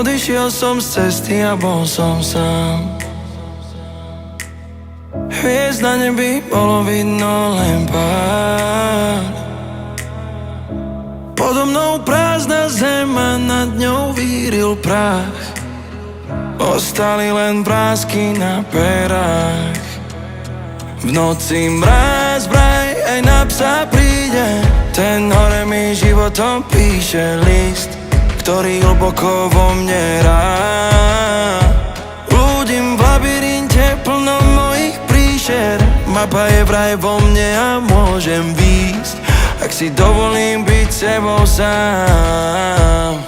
Odišiel som z cesty a bol som sám. Hviezd na nebi bolo vidno len pár. Podo mnou prázdna zem a nad ňou víril prach. Ostali len vrásky na perách. V noci mráz vraj aj na psa príde. Ten hore mi životom píše list, ktorý hlboko vo mne hrá. Blúdim v labyrinte plnom mojich príšer. Mapa je vraj vo mne a môžem výjsť, ak si dovolím byť sebou sám.